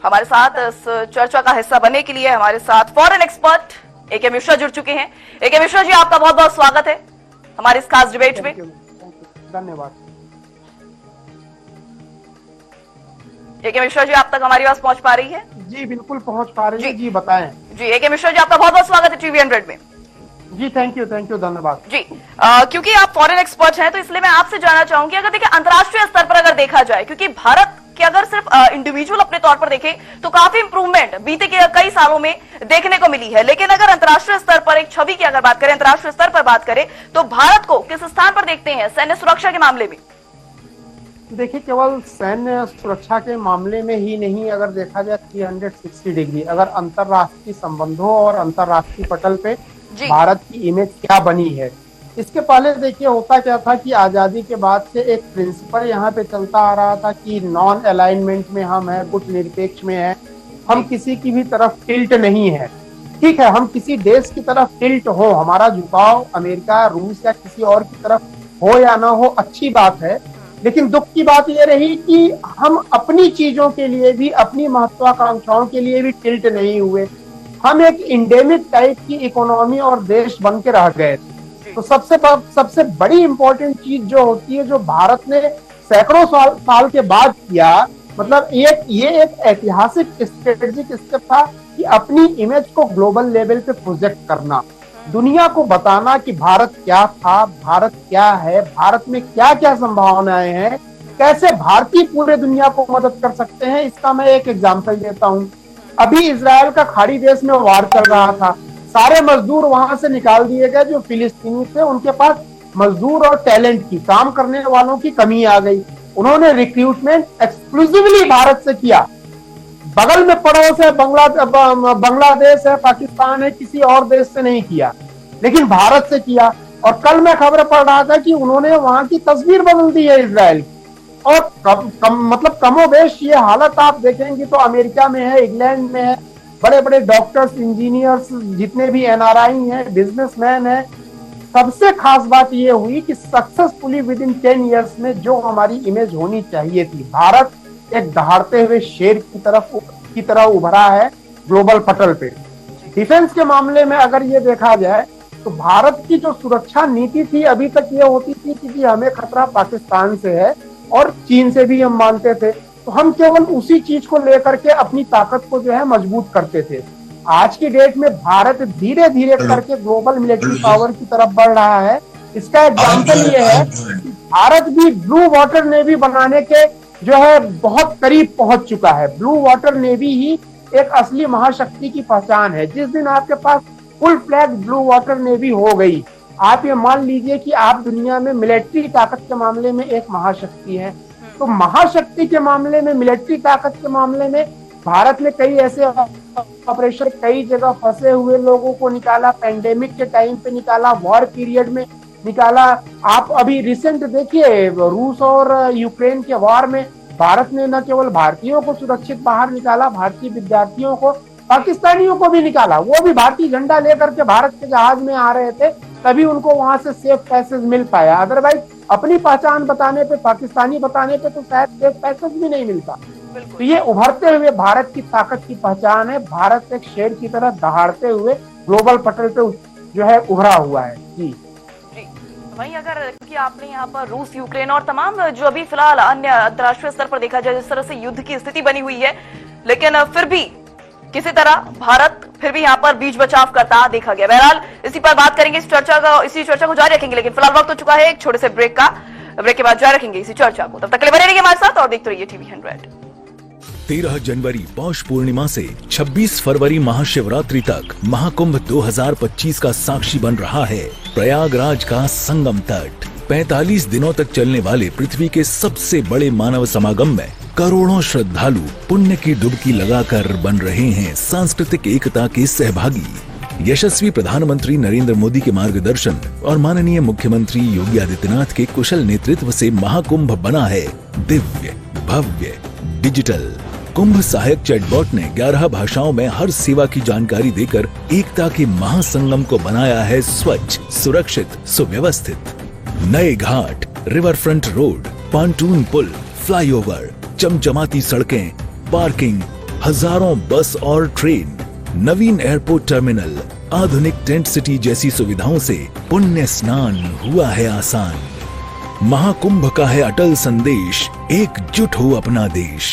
हमारे साथ इस चर्चा का हिस्सा बनने के लिए हमारे साथ फॉरेन एक्सपर्ट ए.के. मिश्रा जुड़ चुके हैं। ए.के. मिश्रा जी, आपका बहुत बहुत स्वागत है हमारे इस खास डिबेट में। धन्यवाद। ए.के. मिश्रा जी, आप तक हमारी आवाज पहुंच पा रही है? जी बिल्कुल पहुंच पा रही है जी, बताएं। जी ए.के. मिश्रा जी, आपका बहुत बहुत स्वागत है टीवी 100 में। जी थैंक यू, धन्यवाद जी। क्योंकि आप फॉरेन एक्सपर्ट हैं तो इसलिए मैं आपसे जानना चाहूंगी, अगर देखिए अंतर्राष्ट्रीय स्तर पर अगर देखा जाए, क्योंकि भारत कि अगर सिर्फ इंडिविजुअल अपने तौर पर देखें तो काफी इंप्रूवमेंट बीते के कई सालों में देखने को मिली है, लेकिन अगर अंतर्राष्ट्रीय स्तर पर एक छवि की अगर बात करें, अंतर्राष्ट्रीय स्तर पर बात करें, तो भारत को किस स्थान पर देखते हैं सैन्य सुरक्षा के मामले में? देखिए, केवल सैन्य सुरक्षा के मामले में ही नहीं, अगर देखा जाए 360 डिग्री, अगर अंतर्राष्ट्रीय संबंधों और अंतर्राष्ट्रीय पटल पे भारत की इमेज क्या बनी है। इसके पहले देखिए होता क्या था कि आजादी के बाद से एक प्रिंसिपल यहाँ पे चलता आ रहा था कि नॉन अलाइनमेंट में हम है, गुट निरपेक्ष में है, हम किसी की भी तरफ टिल्ट नहीं है। ठीक है, हम किसी देश की तरफ टिल्ट हो, हमारा झुकाव अमेरिका, रूस या किसी और की तरफ हो या ना हो, अच्छी बात है, लेकिन दुख की बात यह रही कि हम अपनी चीजों के लिए भी, अपनी महत्वाकांक्षाओं के लिए भी टिल्ट नहीं हुए। हम एक इंडेमिक टाइप की इकोनॉमी और देश बन के रह गए थे। तो सबसे बड़ी इंपॉर्टेंट चीज जो होती है, जो भारत ने सैकड़ों साल के बाद किया, मतलब ये एक ऐतिहासिक स्ट्रेटेजिक स्टेप था कि अपनी इमेज को ग्लोबल लेवल पे प्रोजेक्ट करना, दुनिया को बताना कि भारत क्या था, भारत क्या है, भारत में क्या क्या संभावनाएं हैं, कैसे भारतीय पूरे दुनिया को मदद कर सकते हैं। इसका मैं एक एग्जाम्पल देता हूँ। अभी इजराइल का खाड़ी देश में वार चल रहा था, सारे मजदूर वहां से निकाल दिए गए जो फिलिस्तीनी थे, उनके पास मजदूर और टैलेंट की, काम करने वालों की कमी आ गई। उन्होंने रिक्रूटमेंट एक्सक्लूसिवली भारत से किया। बगल में पड़ोस है, बांग्लादेश है, पाकिस्तान है, किसी और देश से नहीं किया, लेकिन भारत से किया। और कल मैं खबर पढ़ रहा था कि उन्होंने वहां की तस्वीर बदल दी है इजराइल। और मतलब कमोबेश ये हालत आप देखेंगे तो अमेरिका में है, इंग्लैंड में है, बड़े बड़े डॉक्टर्स, इंजीनियर्स, जितने भी एनआरआई हैं, बिजनेसमैन हैं। सबसे खास बात ये हुई कि सक्सेसफुली विद इन 10 इयर्स में जो हमारी इमेज होनी चाहिए थी, भारत एक दहाड़ते हुए शेर की तरह उभरा है ग्लोबल पटल पे। डिफेंस के मामले में अगर ये देखा जाए तो भारत की जो सुरक्षा नीति थी अभी तक ये होती थी कि हमें खतरा पाकिस्तान से है और चीन से भी हम मानते थे, तो हम केवल उसी चीज को लेकर के अपनी ताकत को जो है मजबूत करते थे। आज की डेट में भारत धीरे धीरे करके ग्लोबल मिलिट्री पावर की तरफ बढ़ रहा है। इसका एग्जाम्पल ये है कि भारत भी ब्लू वाटर नेवी बनाने के जो है बहुत करीब पहुंच चुका है। ब्लू वाटर नेवी ही एक असली महाशक्ति की पहचान है। जिस दिन आपके पास full flag blue water navy हो गई, आप ये मान लीजिए कि आप दुनिया में मिलिट्री ताकत के मामले में एक महाशक्ति है। तो महाशक्ति के मामले में, मिलिट्री ताकत के मामले में भारत ने कई ऐसे ऑपरेशन, कई जगह फंसे हुए लोगों को निकाला, पेंडेमिक के टाइम पे निकाला, वॉर पीरियड में निकाला। आप अभी रिसेंट देखिए, रूस और यूक्रेन के वॉर में भारत ने न केवल भारतीयों को सुरक्षित बाहर निकाला, भारतीय विद्यार्थियों को, पाकिस्तानियों को भी निकाला। वो भी भारतीय झंडा लेकर के भारत के जहाज में आ रहे थे, तभी उनको वहां से सेफ पैसेज मिल पाया। अदरवाइज अपनी पहचान बताने पे, पाकिस्तानी बताने पे तो शायद सेफ पैसेज भी नहीं मिलता। तो ये उभरते हुए भारत की ताकत की पहचान है। भारत एक शेर की तरह दहाड़ते हुए ग्लोबल पटल पे जो है उभरा हुआ है। जी वहीं अगर, क्योंकि आपने यहाँ पर रूस, यूक्रेन और तमाम जो अभी फिलहाल अन्य अंतर्राष्ट्रीय स्तर पर देखा जाए जिस तरह से युद्ध की स्थिति बनी हुई है, लेकिन फिर भी किसी तरह भारत फिर भी यहाँ पर बीच बचाव करता देखा गया। बहरहाल इसी पर बात करेंगे, इसी चर्चा को जारी रखेंगे, लेकिन फिलहाल वक्त हो चुका है एक छोटे से ब्रेक का। ब्रेक के बाद जारी रखेंगे इसी चर्चा को। तब तक के लिए बने रहिए हमारे साथ और देखते रहिए टीवी 100। 13 जनवरी पौष पूर्णिमा से 26 फरवरी महाशिवरात्रि तक महाकुंभ 2025 का साक्षी बन रहा है प्रयागराज का संगम तट। 45 दिनों तक चलने वाले पृथ्वी के सबसे बड़े मानव समागम में करोड़ों श्रद्धालु पुण्य की डुबकी लगाकर बन रहे हैं सांस्कृतिक एकता के सहभागी। यशस्वी प्रधानमंत्री नरेंद्र मोदी के मार्गदर्शन और माननीय मुख्यमंत्री योगी आदित्यनाथ के कुशल नेतृत्व से महाकुंभ बना है दिव्य, भव्य, डिजिटल। कुंभ सहायक चैटबॉट ने 11 भाषाओं में हर सेवा की जानकारी देकर एकता के महासंगम को बनाया है स्वच्छ, सुरक्षित, सुव्यवस्थित। नए घाट, रिवर फ्रंट रोड, पॉन्टून पुल, फ्लाईओवर, चमचमाती सड़कें, पार्किंग, हजारों बस और ट्रेन, नवीन एयरपोर्ट टर्मिनल, आधुनिक टेंट सिटी जैसी सुविधाओं से पुण्य स्नान हुआ है आसान। महाकुंभ का है अटल संदेश, एकजुट हो अपना देश।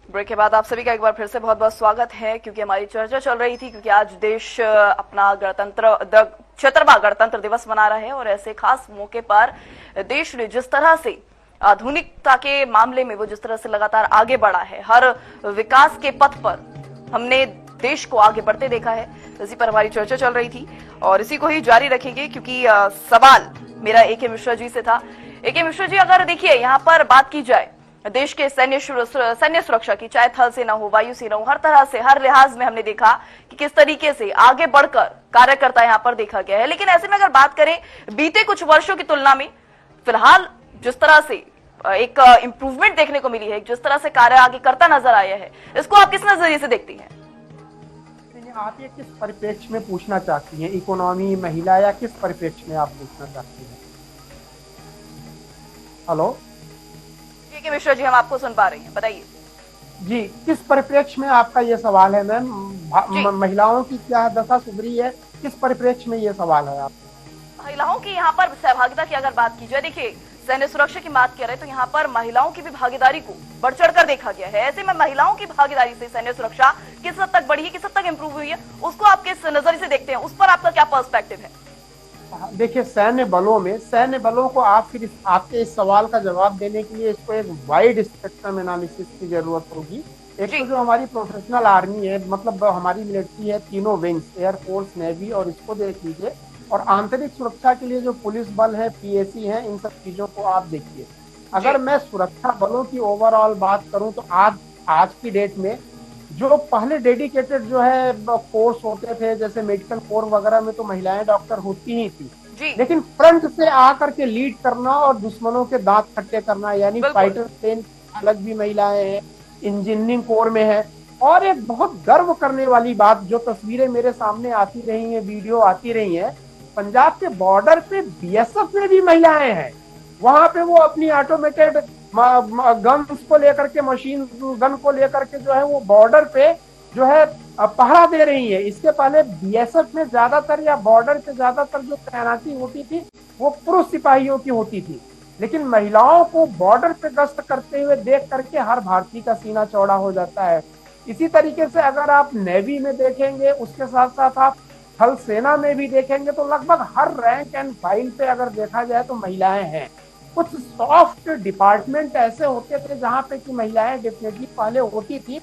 ब्रेक के बाद आप सभी का एक बार फिर से बहुत बहुत स्वागत है, क्योंकि हमारी चर्चा चल रही थी क्योंकि आज देश अपना 76वां गणतंत्र दिवस मना रहा है और ऐसे खास मौके पर देश ने जिस तरह से आधुनिकता के मामले में वो जिस तरह से लगातार आगे बढ़ा है, हर विकास के पथ पर हमने देश को आगे बढ़ते देखा है। इसी पर हमारी चर्चा चल रही थी और इसी को ही जारी रखेंगे, क्योंकि सवाल मेरा ए.के. मिश्रा जी से था। ए.के. मिश्रा जी, अगर देखिए यहाँ पर बात की जाए देश के सैन्य सुरक्षा की, चाहे थल सेना हो, वायु सेना हो, हर तरह से, हर लिहाज में हमने देखा कि किस तरीके से आगे बढ़कर कार्यकर्ता यहाँ पर देखा गया है। लेकिन ऐसे में अगर बात करें बीते कुछ वर्षों की तुलना में, फिलहाल जिस तरह से एक इंप्रूवमेंट देखने को मिली है, जिस तरह से कार्य आगे करता नजर आया है, इसको आप किस नजरिए से देखती हैं? आप ये किस परिप्रेक्ष्य में पूछना चाहती हैं, इकोनॉमी, महिला, या किस परिप्रेक्ष्य में आप पूछना चाहती हैं? Hello A K. मिश्रा जी, हम आपको सुन पा रहे हैं, बताइए जी। किस परिप्रेक्ष्य में आपका ये सवाल है मैम? महिलाओं की क्या दशा सुधरी है, किस परिप्रेक्ष्य में ये सवाल है आप? महिलाओं की यहाँ पर सहभागिता की अगर बात की जाए, देखिए सैन्य सुरक्षा की बात कर रहे हैं तो यहाँ पर महिलाओं की भी भागीदारी को बढ़ चढ़कर देखा गया है। ऐसे में महिलाओं की भागीदारी से सैन्य सुरक्षा किस हद तक बढ़ी है, किस हद तक इंप्रूव हुई है, उसको आप किस नजरिए से देखते हैं, उस पर आपका क्या पर्सपेक्टिव है? देखिए, सैन्य बलों को आप फिर आपके इस सवाल का जवाब देने के लिए इसको एक वाइड स्पेक्ट्रम एनालिसिस की जरूरत होगी। एक तो जो हमारी प्रोफेशनल आर्मी है, मतलब हमारी मिलिट्री है, तीनों विंग्स, एयरफोर्स, नेवी, और इसको देख लीजिए, और आंतरिक सुरक्षा के लिए जो पुलिस बल है, पीएसी है, इन सब चीजों को आप देखिए। अगर मैं सुरक्षा बलों की ओवरऑल बात करूं तो आज की डेट में जो पहले डेडिकेटेड जो है कोर्स होते थे, जैसे मेडिकल कोर वगैरह में तो महिलाएं डॉक्टर होती ही थी, लेकिन फ्रंट से आकर के लीड करना और दुश्मनों के दांत खट्टे करना, यानी फाइटर प्लेन अलग भी महिलाएं हैं, इंजीनियरिंग कोर में है। और एक बहुत गर्व करने वाली बात, जो तस्वीरें मेरे सामने आती रही है, वीडियो आती रही है, पंजाब के बॉर्डर पे बीएसएफ में भी महिलाएं हैं। वहां पे वो अपनी ऑटोमेटेड गन्स को लेकर के, मशीन गन को लेकर के जो है वो बॉर्डर पे जो है पहरा दे रही है। इसके पहले बीएसएफ में ज्यादातर, या बॉर्डर पे ज्यादातर जो तैनाती होती थी वो पुरुष सिपाहियों की होती थी, लेकिन महिलाओं को बॉर्डर पे गश्त करते हुए देख करके हर भारतीय का सीना चौड़ा हो जाता है। इसी तरीके से अगर आप नेवी में देखेंगे, उसके साथ साथ आप थल सेना में भी देखेंगे, तो लगभग हर रैंक एंड फाइल पे अगर देखा जाए तो महिलाएं हैं। कुछ सॉफ्ट डिपार्टमेंट ऐसे होते थे जहां पे कि महिलाएं डेफिनेटली पहले होती थी,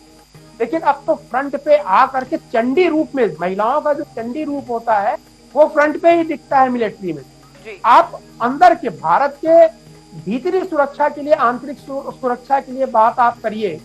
लेकिन अब तो फ्रंट पे आ करके चंडी रूप में, महिलाओं का जो चंडी रूप होता है वो फ्रंट पे ही दिखता है मिलिट्री में। आप अंदर के भारत के भीतरी सुरक्षा के लिए, आंतरिक सुरक्षा के लिए बात आप करिए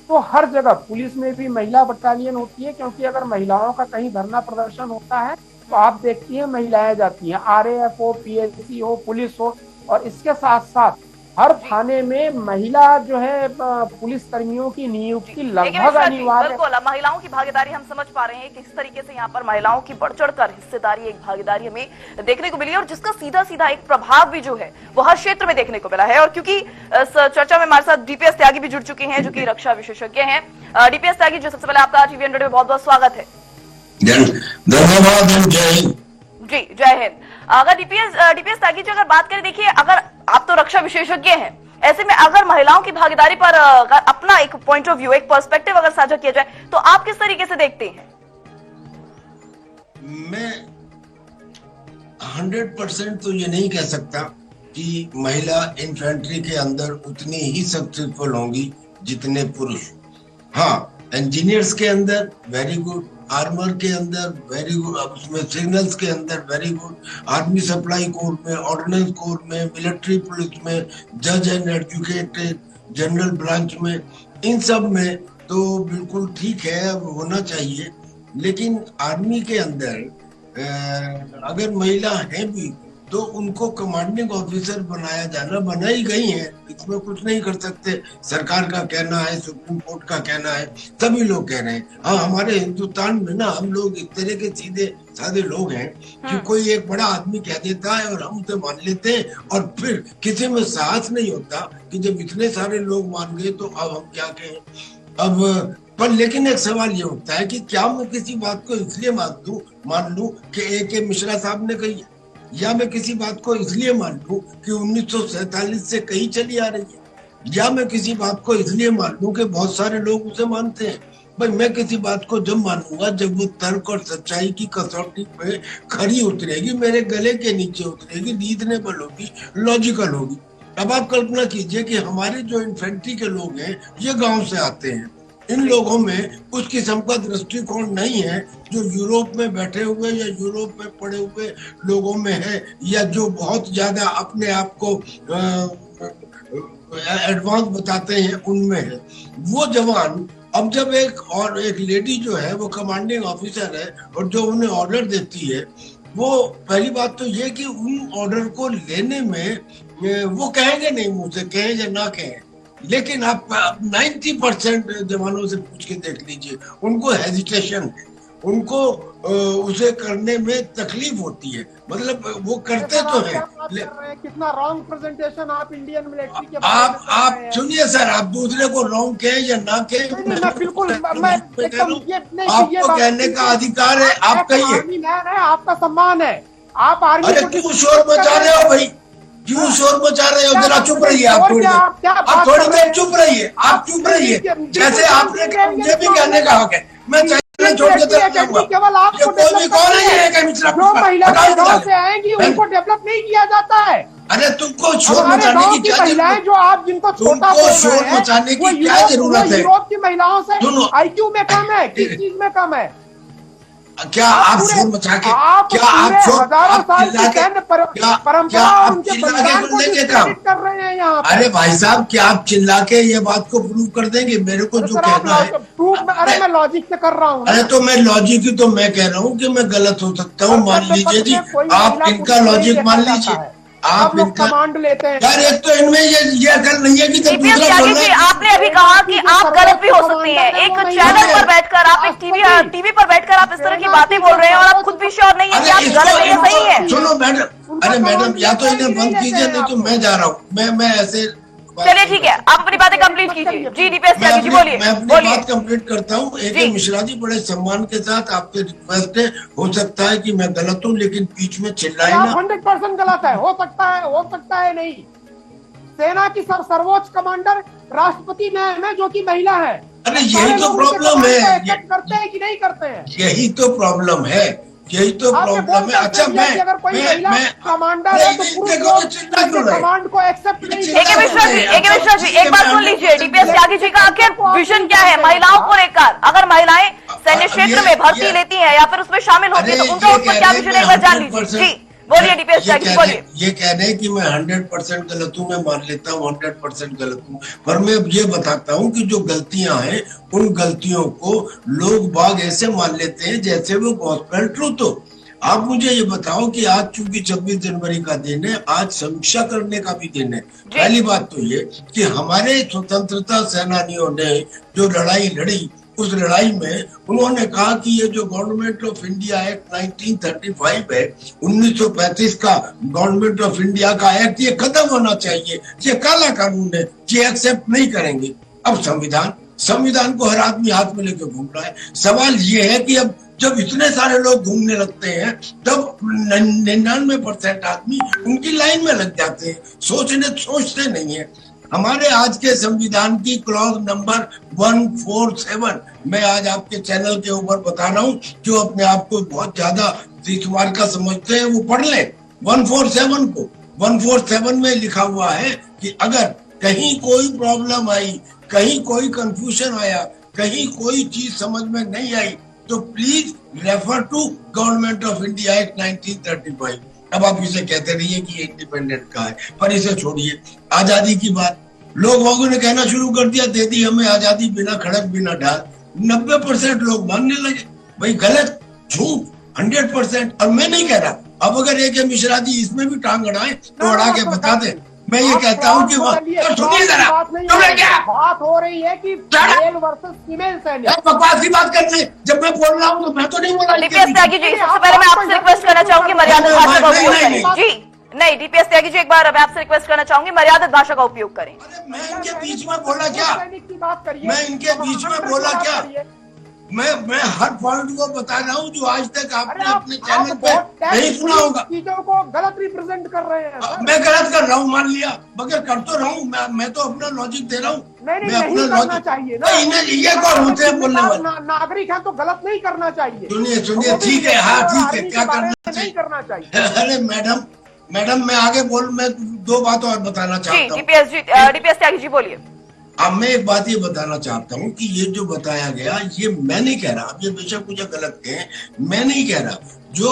तो हर जगह पुलिस में भी महिला बटालियन होती है, क्योंकि अगर महिलाओं का कहीं धरना प्रदर्शन होता है तो आप देखती हैं महिलाएं जाती हैं, आरएएफ हो, पीएसी हो, पुलिस हो, और इसके साथ साथ हर थाने में महिला जो है पुलिस कर्मियों की नियुक्ति लगभग अनिवार्य। बिल्कुल, महिलाओं की भागीदारी हम समझ पा रहे हैं किस तरीके से यहाँ पर महिलाओं की बढ़ चढ़कर हिस्सेदारी, एक भागीदारी हमें देखने को मिली है, और जिसका सीधा सीधा एक प्रभाव भी जो है वो हर क्षेत्र में देखने को मिला है। और क्योंकि इस चर्चा में हमारे साथ डीपीएस त्यागी भी जुड़ चुके हैं, जो की रक्षा विशेषज्ञ है। डीपीएस त्यागी जी, सबसे पहले आपका टीवी 100 में बहुत बहुत स्वागत है। धन्यवाद। जी, जय हिंद। अगर डीपीएस त्यागी जी, अगर बात करें, देखिए अगर आप तो रक्षा विशेषज्ञ हैं, ऐसे में अगर महिलाओं की भागीदारी पर अपना एक पॉइंट ऑफ व्यू, एक पर्सपेक्टिव अगर साझा किया जाए तो आप किस तरीके से देखते हैं? मैं 100% तो ये नहीं कह सकता कि महिला इन्फेंट्री के अंदर उतनी ही सक्सेसफुल होंगी जितने पुरुष। हाँ, इंजीनियर्स के अंदर वेरी गुड, आर्मर के अंदर वेरी गुड, उसमें सिग्नल्स के अंदर very good, army supply core में, ऑर्डिनेंस कोर में, मिलिट्री पुलिस में, जज एंड एडवोकेट जनरल ब्रांच में, इन सब में तो बिल्कुल ठीक है, होना चाहिए। लेकिन आर्मी के अंदर अगर महिला है भी तो उनको कमांडिंग ऑफिसर बनाया जाना, बनाई गई है, इसमें कुछ नहीं कर सकते। सरकार का कहना है, सुप्रीम कोर्ट का कहना है, सभी लोग कह रहे हैं। हाँ, हमारे हिंदुस्तान में ना हम लोग इस तरह के सीधे साधे लोग हैं कि कोई एक बड़ा आदमी कह देता है और हम उसे मान लेते हैं, और फिर किसी में साहस नहीं होता कि जब इतने सारे लोग मान गए तो अब हम क्या कहें। अब पर लेकिन एक सवाल ये उठता है कि क्या मैं किसी बात को इसलिए मान लूं कि A.K. मिश्रा साहब ने कही, या मैं किसी बात को इसलिए मान लूं कि 1947 से कही चली आ रही है, या मैं किसी बात को इसलिए मान लूं कि बहुत सारे लोग उसे मानते हैं। भाई, मैं किसी बात को जब मानूंगा जब वो तर्क और सच्चाई की कसौटी पे खरी उतरेगी, मेरे गले के नीचे उतरेगी, रीजनेबल होगी, लॉजिकल होगी। अब आप कल्पना कीजिए कि हमारे जो इन्फेंट्री के लोग हैं ये गांव से आते हैं, इन लोगों में उस किस्म का दृष्टिकोण नहीं है जो यूरोप में बैठे हुए या यूरोप में पड़े हुए लोगों में है, या जो बहुत ज्यादा अपने आप को एडवांस बताते हैं उनमें है। वो जवान अब जब एक लेडी जो है वो कमांडिंग ऑफिसर है और जो उन्हें ऑर्डर देती है, वो पहली बात तो ये कि उन ऑर्डर को लेने में वो कहेंगे नहीं, मुंह से कहें या ना कहें, लेकिन आप 90% जवानों से पूछ के देख लीजिए, उनको हेजिटेशन है, उनको उसे करने में तकलीफ होती है। मतलब वो करते तो हैं। कितना रॉन्ग प्रेजेंटेशन आप इंडियन मिलिट्री के आप सुनिए सर, आप दूसरे को रॉन्ग कहें या ना कहें, बिल्कुल आपको कहने का अधिकार है, आप कहिए, आपका सम्मान है, आप आर्मी। अरे क्यों शोर मचा रहे हो भाई, क्यों शोर मचा रहे हो? जरा चुप रहिए, आप थोड़ी देर चुप रहिए, आप चुप रहिए। जैसे आपने मुझे भी कहने का हक है, मैं चैनल छोड़ के चला जाऊंगा। ये कोई भी कौन है ये मिश्रा? जो महिलाएं गांव से आएंगी उनको डेवलप नहीं किया जाता है। अरे तुमको शोर मचाने की क्या जरूरत? जो आप जिनको छोटा बोल रहे हैं, मचाने की क्या जरूरत है? यूरोप की महिलाओं से IQ में कम है, किस चीज में कम है? क्या आप शोर मचा के, क्या आप कर रहे हैं यहाँ? अरे भाई साहब, क्या आप चिल्ला के ये बात को प्रूव कर देंगे? मेरे को जो कहना है अरे मैं लॉजिक से कर रहा हूँ। अरे तो मैं लॉजिक ही तो मैं कह रहा हूँ कि मैं गलत हो सकता हूँ, मान लीजिए जी, आप इनका लॉजिक मान लीजिए, आप लोग कमांड लेते हैं। यार एक तो इनमें ये अकल नहीं है कि जब दूसरा बोल रहा है। आपने अभी कहा कि आप गलत भी हो सकते हैं, एक चैनल पर बैठकर आप, एक टीवी पर बैठकर आप इस तरह की बातें बोल रहे हैं और आप खुद भी श्योर नहीं है कि आप गलत है या सही है। सुनो मैडम, अरे मैडम, या तो इन्हें बंद कीजिए, नहीं तो मैं जा रहा हूँ। मैं ऐसे चलिए ठीक है, आप अपनी बातें कंप्लीट कीजिए। जी DPS त्यागी जी, बोलिए। मैं अपनी बात कंप्लीट करता हूँ। A.K. मिश्रा जी, बड़े सम्मान के साथ आपसे रिक्वेस्ट है, हो सकता है कि मैं गलत हूँ, लेकिन बीच में चिल्लाए ना। 100% गलत है, हो सकता है नहीं। सेना की सर्वोच्च कमांडर राष्ट्रपति में जो कि महिला है। अरे यही तो प्रॉब्लम है, करते हैं कि नहीं करते हैं? यही तो प्रॉब्लम है, यही तो प्रॉब्लम है। अच्छा, अगर कोई महिला कमांडर है तो कमांड को एक्सेप्ट नहीं। A.K. मिश्रा जी, एक बात सुन लीजिए। DPS त्यागी जी का आखिर विजन क्या है महिलाओं को लेकर? अगर महिलाएं सैन्य क्षेत्र में भर्ती लेती हैं या फिर उसमें शामिल होती है तो उनका उसमें क्या विजन है, एक बार जान लीजिए। जी बोलिए DPS त्यागी जी, बोलिए। ये कह रहे हैं कि मैं 100% गलत हूँ, मैं मान लेता हूँ 100% गलत हूँ, पर मैं ये बताता हूँ कि जो गलतियां हैं उन गलतियों को लोग बाग ऐसे मान लेते हैं जैसे वो गॉस्पेल ट्रूथ हो। आप मुझे ये बताओ कि आज चूंकि 26 जनवरी का दिन है, आज समीक्षा करने का भी दिन है। पहली बात तो ये कि हमारे स्वतंत्रता सेनानियों ने जो लड़ाई लड़ी, उस लड़ाई में उन्होंने कहा कि ये जो गवर्नमेंट ऑफ इंडिया एक्ट 1935 है, 1935 का गवर्नमेंट ऑफ इंडिया का एक्ट, ये खत्म होना चाहिए, ये काला कानून है, ये एक्सेप्ट नहीं करेंगे। अब संविधान को हर आदमी हाथ में लेके घूम रहा है। सवाल ये है कि अब जब इतने सारे लोग घूमने लगते हैं तब 99% आदमी उनकी लाइन में लग जाते हैं, सोचते नहीं है। हमारे आज के संविधान की क्लॉज नंबर 147 मैं आज आपके चैनल के ऊपर बता रहा हूँ, जो अपने आप को बहुत ज्यादा तीसवार का समझते हैं वो पढ़ ले 147 को। 147 में लिखा हुआ है कि अगर कहीं कोई प्रॉब्लम आई, कहीं कोई कंफ्यूजन आया, कहीं कोई चीज समझ में नहीं आई, तो please refer to Government of India Act 1935। अब आप इसे कहते रहिए कि इंडिपेंडेंट का है, पर इसे छोड़िए। आजादी की बात लोगों ने कहना शुरू कर दिया, दे दी हमें आजादी बिना खड़क बिना ढाल। 90% लोग मानने लगे। भाई गलत, झूठ 100%। और मैं नहीं कह रहा, अब अगर एक मिश्रा जी इसमें भी टांग अड़ाए तो अड़ा के बता दे। मैं ये कहता हूँ कि सुनिए जरा, तुमने क्या बात हो रही है कि मेल वर्सेस फीमेल सैनिक, बकवास की बात करने, जब मैं बोल रहा हूँ तो मैं तो नहीं बोला। डीपीएस त्यागी जी, सबसे पहले मैं आपसे रिक्वेस्ट करना चाहूंगी मर्यादित भाषा का उपयोग करें। जी नहीं, डीपीएस त्यागी जी, एक बार मैं आपसे रिक्वेस्ट करना चाहूंगी मर्यादित भाषा का उपयोग करें। मैं इनके बीच में बोला क्या? मैं इनके बीच में बोला क्या? मैं हर पॉइंट को बता रहा हूँ जो आज तक आपने अपने चैनल पे नहीं सुना होगा। चीजों को गलत रिप्रेजेंट कर रहे हैं। मैं गलत कर रहा हूँ, मान लिया, मगर कर तो रहा हूँ। मैं तो अपना लॉजिक दे रहा हूँ। मैं अपना लॉजिक चाहिए ना, ये कौन होते हैं बोलने वाले? नागरिक है तो गलत नहीं करना चाहिए। सुनिए, ठीक है, हाँ ठीक है, क्या नहीं करना चाहिए। अरे मैडम मैं आगे मैं 2 बात और बताना चाहता हूँ। डीपीएस त्यागी जी बोलिए। अब मैं एक बात ये बताना चाहता हूँ कि ये जो बताया गया, ये मैं नहीं कह रहा, अब ये बेशक मुझे गलत कहें, मैं नहीं कह रहा। जो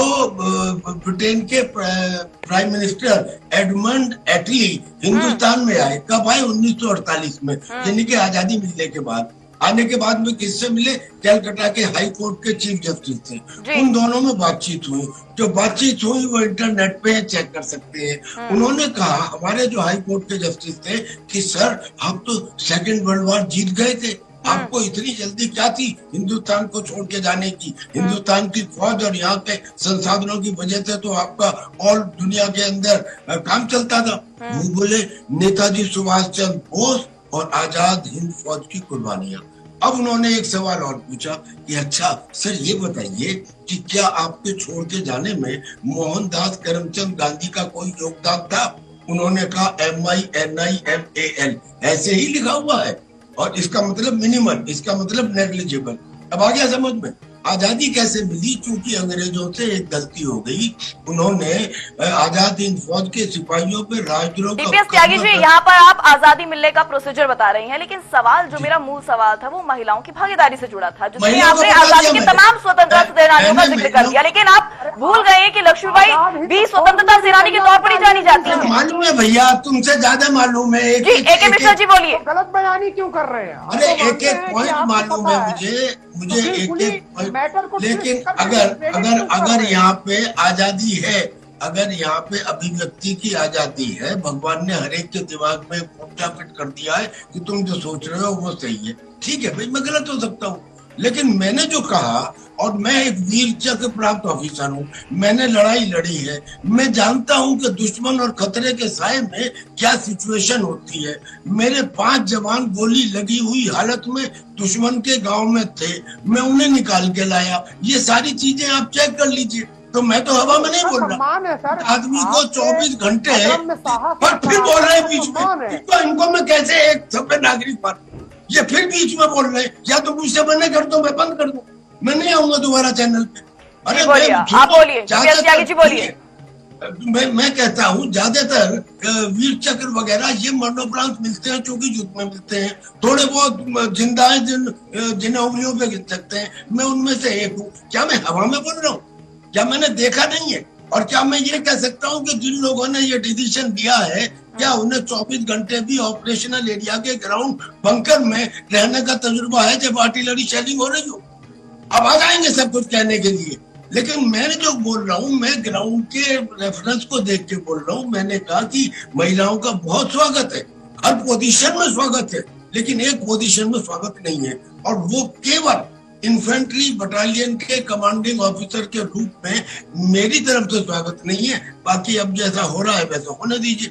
ब्रिटेन के प्राइम मिनिस्टर एडमंड एटली हिंदुस्तान में आए, कब आए? 1948 में, यानी कि आजादी मिलने के बाद। आने के बाद में किससे मिले? कलकत्ता के हाई कोर्ट के चीफ जस्टिस थे। उन दोनों में बातचीत हुई। जो बातचीत हुई वो इंटरनेट पे चेक कर सकते हैं। उन्होंने कहा, हमारे जो हाई कोर्ट के जस्टिस थे, कि सर आप तो सेकेंड वर्ल्ड वॉर जीत गए थे, आपको इतनी जल्दी क्या थी हिंदुस्तान को छोड़ के जाने की? हिंदुस्तान की फौज और यहाँ के संसाधनों की वजह से तो आपका ऑल दुनिया के अंदर काम चलता था। वो बोले, नेताजी सुभाष चंद्र बोस और आजाद हिंद फौज की कुर्बानियां। अब उन्होंने एक सवाल और पूछा कि अच्छा सर ये बताइए कि क्या आपके छोड़ के जाने में मोहनदास करमचंद गांधी का कोई योगदान था? उन्होंने कहा MINIMAL, ऐसे ही लिखा हुआ है, और इसका मतलब मिनिमल, इसका मतलब नेग्लिजिबल। अब आ गया समझ में? आजादी कैसे मिली? क्योंकि अंग्रेजों से एक गलती हो गई, उन्होंने आजाद हिंद फौज के सिपाहियों पे राजद्रोह का। डीपीएस त्यागी जी, यहाँ पर आप आजादी मिलने का प्रोसीजर बता रहे हैं, लेकिन सवाल जो मेरा मूल सवाल था वो महिलाओं की भागीदारी से जुड़ा था, जिसमें आपने आजादी के तमाम स्वतंत्रता सेनानियों का जिक्र कर दिया, लेकिन आप भूल गए कि लक्ष्मीबाई भी स्वतंत्रता सेनानी के तौर पर ही जानी जाती है। मालूम है भैया, तुमसे ज्यादा मालूम है। AK मिश्रा जी बोलिए। गलत बयानी क्यों कर रहे हैं? अरे एक पॉइंट मालूम है मुझे एक लेकिन अगर यहाँ पे आजादी है, अगर यहाँ पे अभिव्यक्ति की आजादी है, भगवान ने हर एक के दिमाग में पोर्चा फिट कर दिया है कि तुम जो सोच रहे हो वो सही है। ठीक है भाई, मैं गलत हो सकता हूँ, लेकिन मैंने जो कहा, और मैं एक वीर चक्र प्राप्त ऑफिसर हूँ, मैंने लड़ाई लड़ी है, मैं जानता हूँ कि दुश्मन और खतरे के साए में क्या सिचुएशन होती है। मेरे 5 जवान गोली लगी हुई हालत में दुश्मन के गांव में थे, मैं उन्हें निकाल के लाया। ये सारी चीजें आप चेक कर लीजिए। तो मैं तो हवा में नहीं बोल रहा। आदमी को 24 घंटे पर फिर बोल रहे हैं बीच में, तो इनको मैं कैसे एक सभ्य नागरिक पर, ये फिर बीच में बोल रहे हैं, या तो मुझसे मना कर दो, मैं बंद कर दूं, मैं नहीं आऊंगा दोबारा चैनल पे। अरे आप बोलिए। मैं कहता हूँ ज्यादातर वीर चक्र वगैरह ये मरणोपरांत मिलते हैं, चूंकि युद्ध में मिलते हैं। थोड़े बहुत जिंदा है जिन्हें उंगलियों पे गिन सकते हैं, मैं उनमें से एक हूँ। क्या मैं हवा में बोल रहा हूँ? क्या मैंने देखा नहीं है? और क्या मैं ये कह सकता हूँ कि जिन लोगों ने ये डिसीजन दिया है, क्या उन्हें 24 घंटे भी ऑपरेशनल एरिया के ग्राउंड बंकर में रहने का तजुर्बा है जब आर्टिलरी शेलिंग हो रही हो? अब आ जाएंगे सब कुछ कहने के लिए, लेकिन मैं जो बोल रहा हूँ, मैं ग्राउंड के रेफरेंस को देख के बोल रहा हूँ। मैंने कहा कि महिलाओं का बहुत स्वागत है, हर पोजीशन में स्वागत है, लेकिन एक पोजीशन में स्वागत नहीं है, और वो केवल इन्फेंट्री बटालियन के कमांडिंग ऑफिसर के रूप में मेरी तरफ से स्वागत नहीं है। बाकी अब जैसा हो रहा है वैसा होने दीजिए।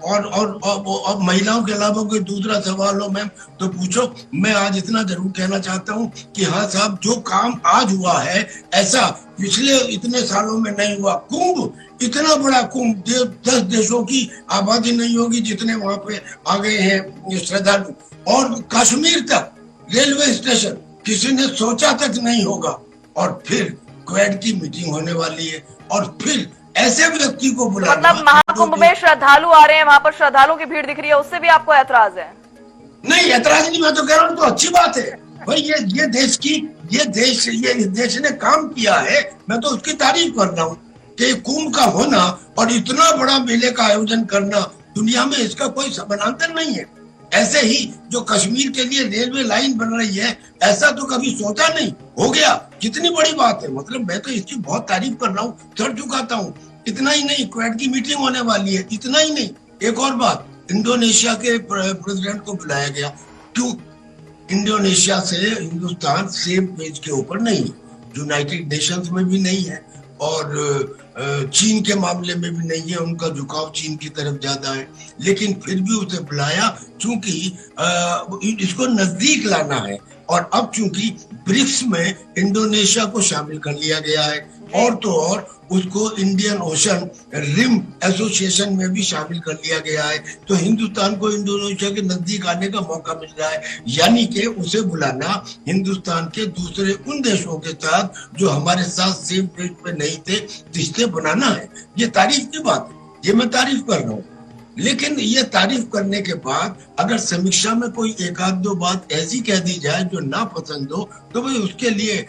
और महिलाओं के अलावा कोई दूसरा सवाल हो मैम तो पूछो। मैं आज इतना जरूर कहना चाहता हूँ कि हाँ साहब, जो काम आज हुआ है ऐसा पिछले इतने सालों में नहीं हुआ। कुंभ, इतना बड़ा कुंभ, 10 देशों की आबादी नहीं होगी जितने वहां पे आ गए हैं श्रद्धालु। और कश्मीर तक रेलवे स्टेशन किसी ने सोचा तक नहीं होगा। और फिर क्वेड की मीटिंग होने वाली है, और फिर ऐसे व्यक्ति को बुलाना। मतलब महाकुंभ में श्रद्धालु आ रहे हैं, वहां पर श्रद्धालुओं की भीड़ दिख रही है, उससे भी आपको ऐतराज है? नहीं, ऐतराज नहीं, मैं तो कह रहा हूँ तो अच्छी बात है भाई। ये देश ने काम किया है, मैं तो उसकी तारीफ कर रहा हूँ कि कुंभ का होना और इतना बड़ा मेले का आयोजन करना, दुनिया में इसका कोई समानांतर नहीं है। ऐसे ही जो कश्मीर के लिए रेलवे लाइन बन रही है, ऐसा तो कभी सोचा नहीं, हो गया, कितनी बड़ी बात है। मतलब मैं तो इसकी बहुत तारीफ कर रहा हूँ, सर झुकाता हूँ। इतना ही नहीं, क्वेड की मीटिंग होने वाली है, इतना ही नहीं, एक और बात, इंडोनेशिया के प्रेसिडेंट को बुलाया गया। क्यों? इंडोनेशिया से हिंदुस्तान सेम पेज के ऊपर नहीं है, यूनाइटेड नेशंस में भी नहीं है, और चीन के मामले में भी नहीं है, उनका झुकाव चीन की तरफ ज्यादा है, लेकिन फिर भी उसे बुलाया क्योंकि इसको नजदीक लाना है। और अब चूंकि ब्रिक्स में इंडोनेशिया को शामिल कर लिया गया है, और तो और उसको इंडियन ओशन रिम एसोसिएशन में भी शामिल कर लिया गया है, तो हिंदुस्तान को इंडोनेशिया के नजदीक आने का मौका मिल रहा है। यानी कि उसे बुलाना हिंदुस्तान के दूसरे उन देशों के साथ जो हमारे साथ सेम पेज पे नहीं थे, रिश्ते बनाना है। ये तारीफ की बात है, ये मैं तारीफ कर रहा हूँ। लेकिन ये तारीफ करने के बाद अगर समीक्षा में कोई एक आध दो बात ऐसी कह दी जाए जो ना पसंद हो, तो भाई उसके लिए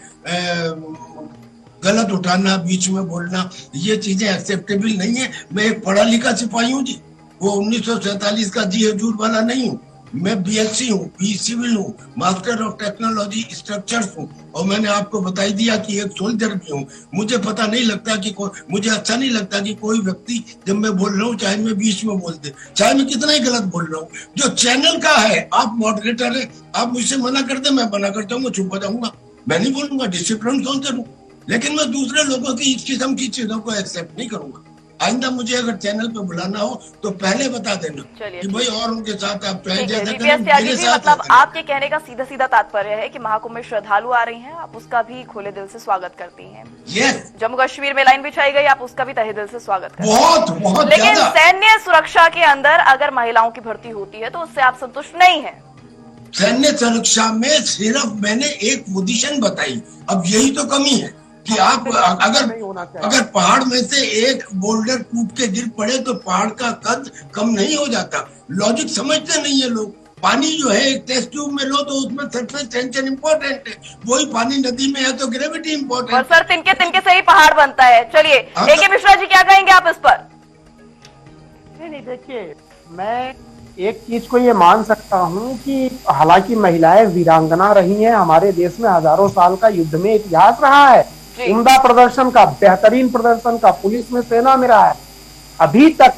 गलत उठाना, बीच में बोलना, ये चीजें एक्सेप्टेबल नहीं है। मैं एक पढ़ा लिखा सिपाही हूँ जी, वो 1947 का जी हजूर वाला नहीं हूँ। मैं बीएससी हूँ, बी सिविल हूँ, मास्टर ऑफ टेक्नोलॉजी स्ट्रक्चर्स हूँ, और मैंने आपको बताई दिया कि एक सोल्जर भी हूँ। मुझे पता नहीं लगता कि मुझे अच्छा नहीं लगता कि कोई व्यक्ति जब मैं बोल रहा हूँ, चाहे मैं बीच में बोल दे, चाहे मैं कितना ही गलत बोल रहा हूँ। जो चैनल का है, आप मॉडरेटर है, आप मुझसे मना कर दे, मैं मना कर जाऊंगा, चुप हो जाऊंगा, मैं नहीं बोलूंगा, डिसिप्लिन सोल्जर हूँ। लेकिन मैं दूसरे लोगों की इस किस्म की चीजों को एक्सेप्ट नहीं करूंगा। आइंदा मुझे अगर चैनल पे बुलाना हो तो पहले बता देना कि भाई और उनके साथ आप चाहे जैसा करें, मेरे साथ मतलब आपके कहने का सीधा सीधा तात्पर्य है कि महाकुंभ में श्रद्धालु आ रही हैं, आप उसका भी खुले दिल से स्वागत करती हैं। यस, जम्मू कश्मीर में लाइन बिछाई गई, आप उसका भी तहे दिल से स्वागत करते हैं। बहुत बहुत लेकिन ज्यादा। सैन्य सुरक्षा के अंदर अगर महिलाओं की भर्ती होती है तो उससे आप संतुष्ट नहीं है? सैन्य सुरक्षा में सिर्फ मैंने एक पोजीशन बताई। अब यही तो कमी है कि आप अगर पहाड़ में से एक बोल्डर टूट के गिर पड़े तो पहाड़ का कद कम नहीं हो जाता। लॉजिक समझते नहीं है लोग। पानी जो है एक टेस्ट ट्यूब में लो तो उसमें सरफेस टेंशन इम्पोर्टेंट है, वही पानी नदी में है तो ग्रेविटी इम्पोर्टेंट। और सर तिनके तिनके से ही पहाड़ बनता है। चलिए ए.के. मिश्रा जी क्या कहेंगे आप इस पर? नहीं, देखिए, मैं एक चीज को ये मान सकता हूँ कि हालांकि महिलाएं वीरांगना रही हैं, हमारे देश में हजारों साल का युद्ध में इतिहास रहा है, उम्दा प्रदर्शन का, बेहतरीन प्रदर्शन का, पुलिस में, सेना में रहा है। अभी तक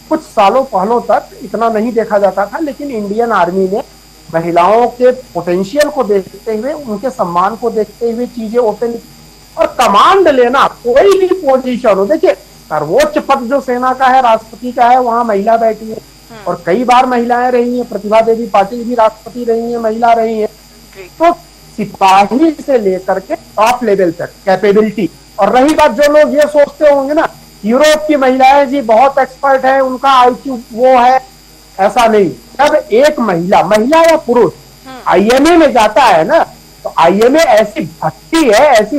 कुछ सालों पहलों तक इतना नहीं देखा जाता था, लेकिन इंडियन आर्मी ने महिलाओं के पोटेंशियल को देखते हुए, उनके सम्मान को देखते हुए चीजें ओपन, और कमांड लेना, कोई भी पोजीशन हो, देखिए सर्वोच्च पद जो सेना का है, राष्ट्रपति का है, वहां महिला बैठी है, और कई बार महिलाएं रही हैं, प्रतिभा देवी पाटिल भी राष्ट्रपति रही हैं, महिला रही है। तो सिपाही से लेकर के टॉप लेवल तक कैपेबिलिटी। और रही बात, जो लोग ये सोचते होंगे ना यूरोप की महिलाएं जी बहुत एक्सपर्ट है, उनका आईक्यू वो है, ऐसा नहीं। जब एक महिला या पुरुष आईएमए में जाता है ना, तो आईएमए ऐसी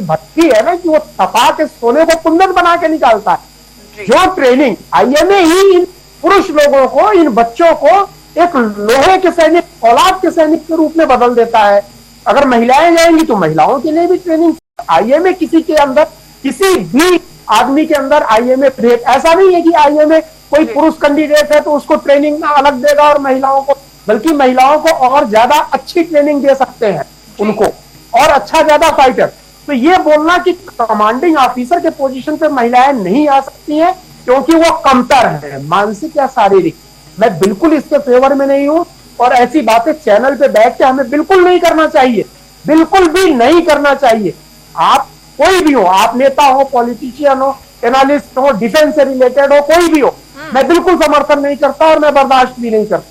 भट्टी है ना कि वो तपा के सोने को कुंदन बना के निकालता है। जो ट्रेनिंग आईएमए ही इन पुरुष लोगों को, इन बच्चों को एक लोहे के सैनिक, औलाद के सैनिक के रूप में बदल देता है। अगर महिलाएं जाएंगी तो महिलाओं के लिए भी ट्रेनिंग। आईएमए किसी के अंदर, किसी भी आदमी के अंदर आईएमए ब्रेक, ऐसा नहीं है कि आईएमए कोई पुरुष कैंडिडेट है तो उसको ट्रेनिंग ना अलग देगा और महिलाओं को, बल्कि महिलाओं को और ज्यादा अच्छी ट्रेनिंग दे सकते हैं उनको, और अच्छा ज्यादा फाइटर। तो ये बोलना कि कमांडिंग ऑफिसर के पोजीशन पे महिलाएं नहीं आ सकती हैं क्योंकि वो कमतर है, मानसिक या शारीरिक, मैं बिल्कुल इसके फेवर में नहीं हूं। और ऐसी बातें चैनल पे बैठ के हमें बिल्कुल नहीं करना चाहिए, बिल्कुल भी नहीं करना चाहिए। आप कोई भी हो, आप नेता हो, पॉलिटिशियन हो, एनालिस्ट हो, डिफेंस से रिलेटेड हो, कोई भी हो, मैं बिल्कुल समर्थन नहीं करता और मैं बर्दाश्त भी नहीं करता।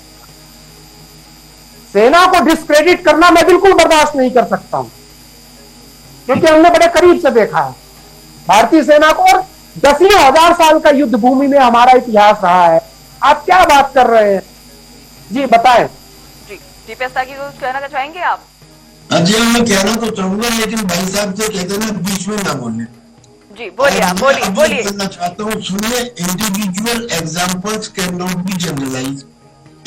सेना को डिस्क्रेडिट करना मैं बिल्कुल बर्दाश्त नहीं कर सकता हूं, क्योंकि हमने बड़े करीब से देखा है भारतीय सेना को, और 10,000 साल का युद्ध भूमि में हमारा इतिहास रहा है। आप क्या बात कर रहे हैं जी, बताएं। जी दीपेश ताकि कुछ कहना चाहेंगे आप? जी मैं कहना तो चाहूंगा, लेकिन भाई साहब से कहते ना बीच में ना बोले। जी बोलिए, आप बोलिए। कहना चाहता हूँ, सुनिए, individual examples can not be generalise.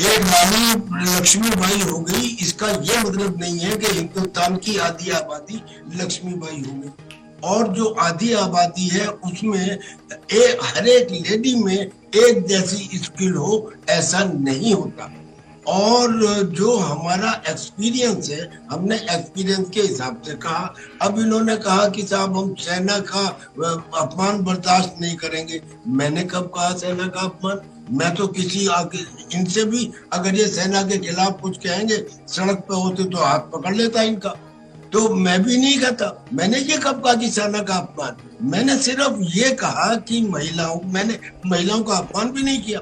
एक रानी लक्ष्मीबाई हो गई, इसका यह मतलब नहीं है कि हिंदुस्तान की आधी आबादी लक्ष्मीबाई हो गई। और जो आधी आबादी है उसमें हर एक लेडी में एक जैसी स्किल हो, ऐसा नहीं होता। और जो हमारा एक्सपीरियंस है, हमने एक्सपीरियंस के हिसाब से कहा। अब इन्होंने कहा कि साहब हम सेना का अपमान बर्दाश्त नहीं करेंगे। मैंने कब कहा सेना का अपमान? मैं तो किसी आगे इनसे भी अगर ये सेना के खिलाफ कुछ कहेंगे सड़क पे होते तो हाथ पकड़ लेता इनका। तो मैं भी नहीं कहता। मैंने ये कब कहा कि सेना का अपमान? मैंने सिर्फ ये कहा कि मैंने महिलाओं का अपमान भी नहीं किया।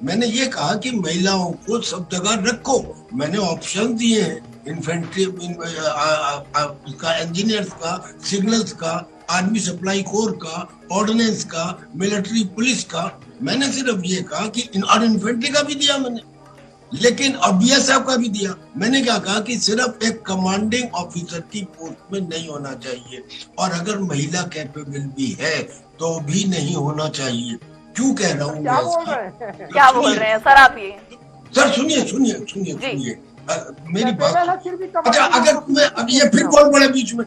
मैंने ये कहा कि महिलाओं को सब जगह रखो। मैंने ऑप्शन दिए हैं, इन्फेंट्री का, इंजीनियर्स का, सिग्नल्स का, आर्मी सप्लाई कोर का, ऑर्डिनेंस का, मिलिट्री पुलिस का। मैंने सिर्फ ये कहा कि और इन्फेंट्री का भी दिया मैंने, लेकिन और बीएसएफ का भी दिया। मैंने क्या कहा कि सिर्फ एक कमांडिंग ऑफिसर की पोस्ट में नहीं होना चाहिए, और अगर महिला कैपेबल भी है तो भी नहीं होना चाहिए। क्यों कह रहा हूँ? क्या बोल रहे हैं सर आप? ये सर सुनिए मेरी बात। अच्छा, अगर मैं अब ये फिर बोल पड़े बीच में,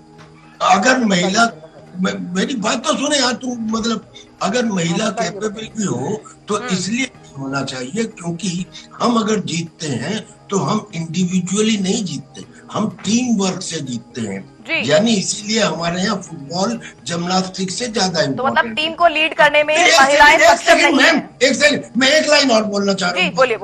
अगर महिला, मेरी बात तो सुने यार तुम। मतलब अगर महिला कैपेबल भी हो तो इसलिए होना चाहिए क्योंकि हम अगर जीतते हैं तो हम इंडिविजुअली नहीं जीतते, हम टीम वर्क से जीतते हैं। यानी इसीलिए हमारे यहाँ फुटबॉल जिम्नास्टिक्स से ज्यादा तो मतलब टीम को लीड करने में महिलाएं सक्षम नहीं हैं। एक सेकंड, मैं एक लाइन और बोलना चाह रहा हूँ। बोलिए।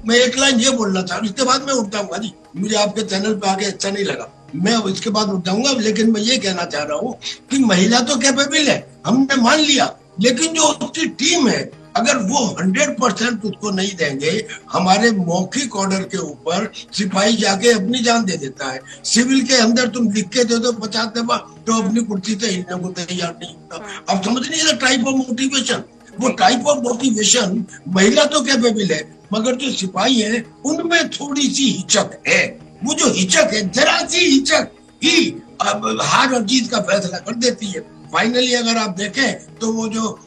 मैं एक लाइन ये बोलना चाह रहा हूँ, इसके बाद मैं उठ जाऊंगा जी। मुझे आपके चैनल पे आके अच्छा नहीं लगा, मैं इसके बाद उठ जाऊंगा। लेकिन मैं ये कहना चाह रहा हूँ कि महिला तो कैपेबल है, हमने मान लिया, लेकिन जो उसकी टीम है अगर वो 100% उसको नहीं देंगे, हमारे मौखिक ऑर्डर के ऊपर सिपाही जाके अपनी जान दे देता है। सिविल के अंदर तुम लिख के दे दो 50 दफा तो अपनी कुर्सी से हिलने को तैयार नहीं होता। अब समझ नहीं टाइप ऑफ मोटिवेशन, वो टाइप ऑफ मोटिवेशन महिला तो कैपेबल है, मगर जो सिपाही है उनमें थोड़ी सी हिचक है। वो जो हिचक है, जरा सी हिचक ही हार और जीत का फैसला कर देती है। फाइनली अगर आप देखें तो वो जो